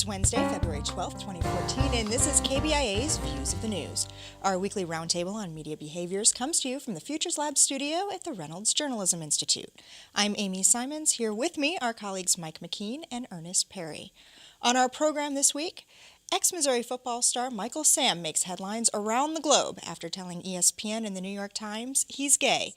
It's Wednesday, February 12th, 2014, and this is KBIA's Views of the News. Our weekly roundtable on media behaviors comes to you from the Futures Lab studio at the Reynolds Journalism Institute. I'm Amy Simons. Here with me are colleagues Mike McKean and Ernest Perry. On our program this week, ex-Missouri football star Michael Sam makes headlines around the globe after telling ESPN and the New York Times he's gay.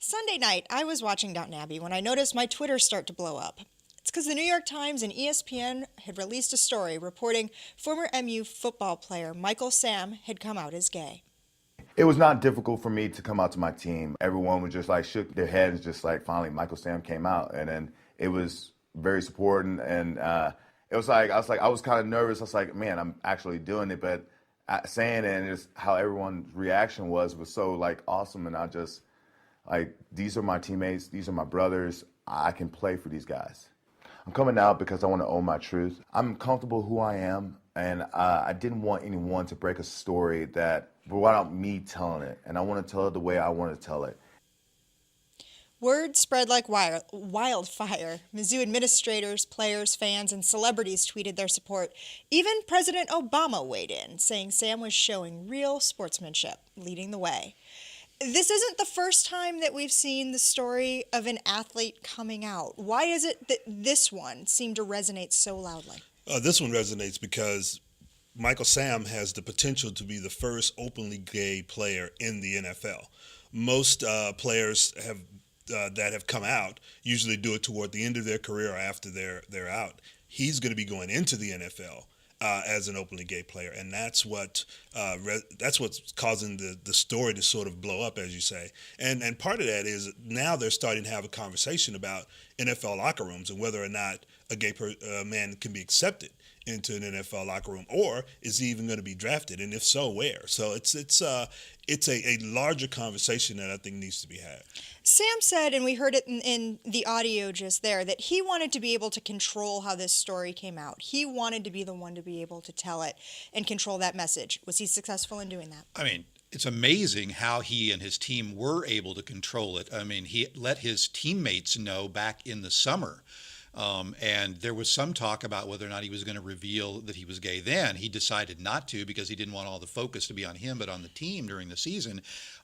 Sunday night, I was watching Downton Abbey when I noticed my Twitter start to blow up. It's because the New York Times and ESPN had released a story reporting former MU football player Michael Sam had come out as gay. It was not difficult for me to come out to my team. Everyone was just like shook their heads, just like finally Michael Sam came out, and then it was very supporting. And it was like I was kind of nervous. I was like, man, I'm actually doing it, but saying it and just how everyone's reaction was so like awesome. And I just like, these are my teammates, these are my brothers. I can play for these guys. I'm coming out because I want to own my truth. I'm comfortable who I am, and I didn't want anyone to break a story without me telling it, and I want to tell it the way I want to tell it. Word spread like wildfire. Mizzou administrators, players, fans, and celebrities tweeted their support. Even President Obama weighed in, saying Sam was showing real sportsmanship, leading the way. This isn't the first time that we've seen the story of an athlete coming out. Why is it that this one seemed to resonate so loudly? This one resonates because Michael Sam has the potential to be the first openly gay player in the NFL. Most players that have come out usually do it toward the end of their career or after they're out. He's going to be going into the NFL as an openly gay player, and that's what's causing the story to sort of blow up, as you say. And part of that is now they're starting to have a conversation about NFL locker rooms and whether or not a gay man can be accepted into an NFL locker room, or is he even going to be drafted, and if so, where? So it's a larger conversation that I think needs to be had. Sam said, and we heard it in the audio just there, that he wanted to be able to control how this story came out. He wanted to be the one to be able to tell it and control that message. Was he successful in doing that? I mean, it's amazing how he and his team were able to control it. I mean, he let his teammates know back in the summer. And there was some talk about whether or not he was going to reveal that he was gay then. He decided not to because he didn't want all the focus to be on him but on the team during the season.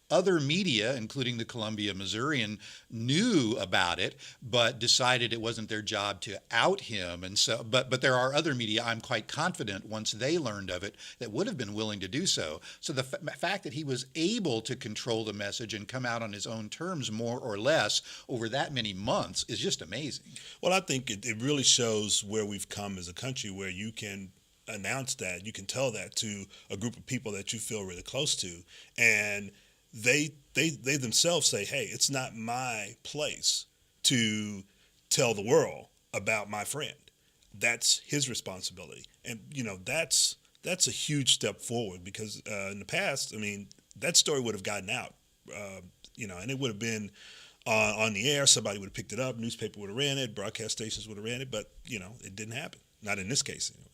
Other media, including the Columbia Missourian, knew about it, but decided it wasn't their job to out him. And so, but there are other media, I'm quite confident, once they learned of it, that would have been willing to do so. So the fact that he was able to control the message and come out on his own terms, more or less, over that many months is just amazing. Well, I think it really shows where we've come as a country, where you can announce that, you can tell that to a group of people that you feel really close to, and they themselves say, hey, it's not my place to tell the world about my friend. That's his responsibility. And, that's a huge step forward because in the past, I mean, that story would have gotten out, and it would have been on the air. Somebody would have picked it up. Newspaper would have ran it. Broadcast stations would have ran it. But, it didn't happen. Not in this case, anyway.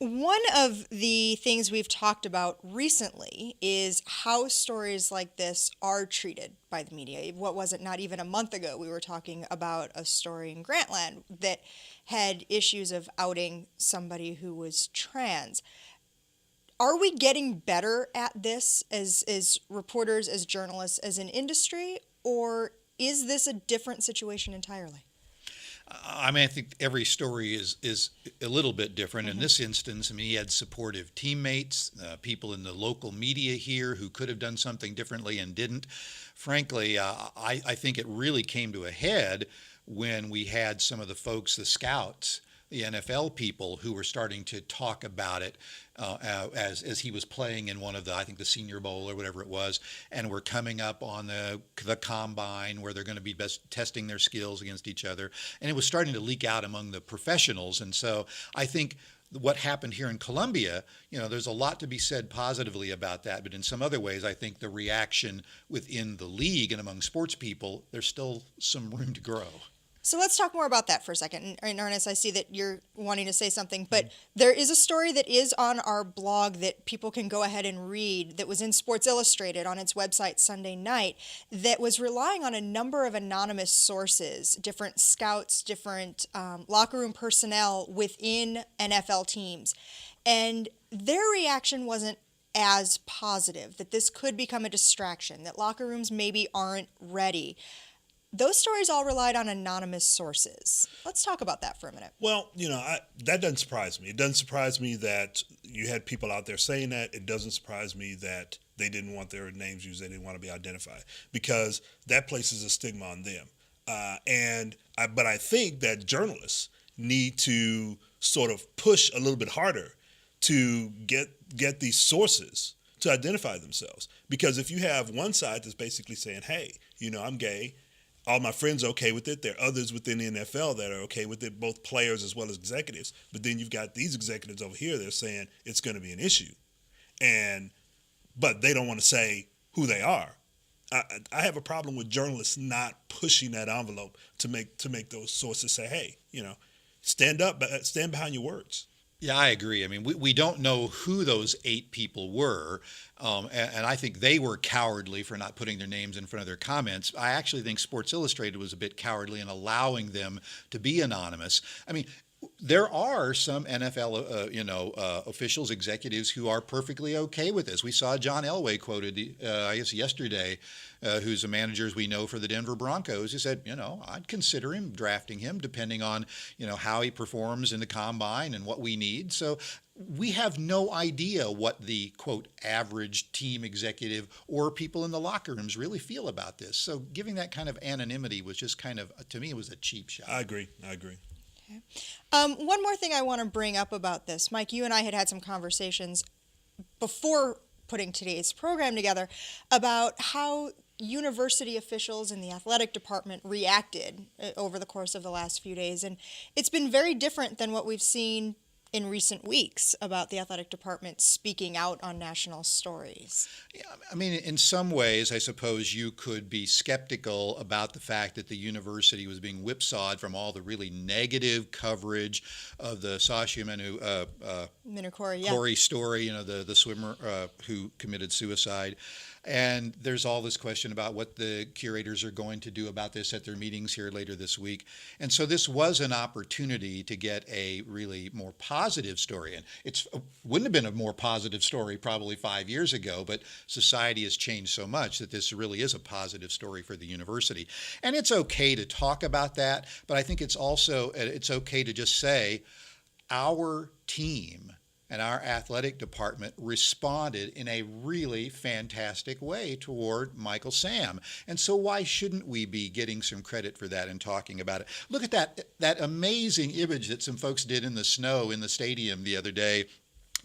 One of the things we've talked about recently is how stories like this are treated by the media. What was it, not even a month ago, we were talking about a story in Grantland that had issues of outing somebody who was trans. Are we getting better at this as reporters, as journalists, as an industry, or is this a different situation entirely? I mean, I think every story is a little bit different. In this instance, I mean, he had supportive teammates, people in the local media here who could have done something differently and didn't. Frankly, I think it really came to a head when we had some of the folks, the scouts, the NFL people who were starting to talk about it as he was playing in one of the, I think the Senior Bowl or whatever it was, and we're coming up on the combine where they're going to be testing their skills against each other. And it was starting to leak out among the professionals. And so I think what happened here in Columbia, there's a lot to be said positively about that. But in some other ways, I think the reaction within the league and among sports people, there's still some room to grow. So let's talk more about that for a second. And Ernest, I see that you're wanting to say something, but there is a story that is on our blog that people can go ahead and read that was in Sports Illustrated on its website Sunday night that was relying on a number of anonymous sources, different scouts, different locker room personnel within NFL teams. And their reaction wasn't as positive, that this could become a distraction, that locker rooms maybe aren't ready. Those stories all relied on anonymous sources. Let's talk about that for a minute. Well, that doesn't surprise me. It doesn't surprise me that you had people out there saying that. It doesn't surprise me that they didn't want their names used. They didn't want to be identified, because that places a stigma on them. But I think that journalists need to sort of push a little bit harder to get these sources to identify themselves. Because if you have one side that's basically saying, hey, I'm gay, all my friends are okay with it. There are others within the NFL that are okay with it, both players as well as executives. But then you've got these executives over here that are saying it's going to be an issue, but they don't want to say who they are. I have a problem with journalists not pushing that envelope to make those sources say, hey, stand behind your words. Yeah, I agree. I mean, we don't know who those 8 people were, and I think they were cowardly for not putting their names in front of their comments. I actually think Sports Illustrated was a bit cowardly in allowing them to be anonymous. I mean, there are some NFL, officials, executives who are perfectly okay with this. We saw John Elway quoted, I guess yesterday, who's a manager, as we know, for the Denver Broncos, who said, I'd consider him, drafting him, depending on, how he performs in the combine and what we need. So we have no idea what the, quote, average team executive or people in the locker rooms really feel about this. So giving that kind of anonymity was just kind of, to me, it was a cheap shot. I agree. Okay. One more thing I want to bring up about this. Mike, you and I had some conversations before putting today's program together about how university officials in the athletic department reacted over the course of the last few days. And it's been very different than what we've seen in recent weeks about the athletic department speaking out on national stories. Yeah, I mean, in some ways, I suppose you could be skeptical about the fact that the university was being whipsawed from all the really negative coverage of the Sasha Corey story, the swimmer who committed suicide. And there's all this question about what the curators are going to do about this at their meetings here later this week. And so this was an opportunity to get a really more positive story. And it wouldn't have been a more positive story probably 5 years ago, but society has changed so much that this really is a positive story for the university. And it's okay to talk about that, but I think it's okay to just say our team and our athletic department responded in a really fantastic way toward Michael Sam. And so why shouldn't we be getting some credit for that and talking about it? Look at that amazing image that some folks did in the snow in the stadium the other day,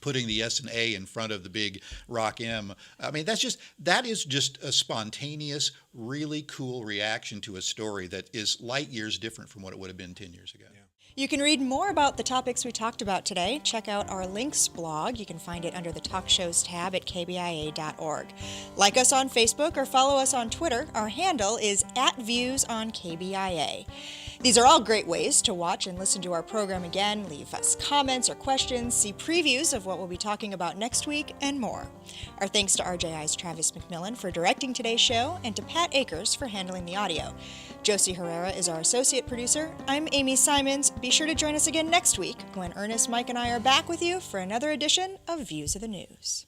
putting the S and A in front of the big Rock M. I mean, that is just a spontaneous, really cool reaction to a story that is light years different from what it would have been 10 years ago. Yeah. You can read more about the topics we talked about today. Check out our links blog. You can find it under the Talk Shows tab at kbia.org. Like us on Facebook or follow us on Twitter. Our handle is @ViewsOnKBIA. These are all great ways to watch and listen to our program again, leave us comments or questions, see previews of what we'll be talking about next week, and more. Our thanks to RJI's Travis McMillan for directing today's show and to Pat Akers for handling the audio. Josie Herrera is our associate producer. I'm Amy Simons. Be sure to join us again next week when Ernest, Mike, and I are back with you for another edition of Views of the News.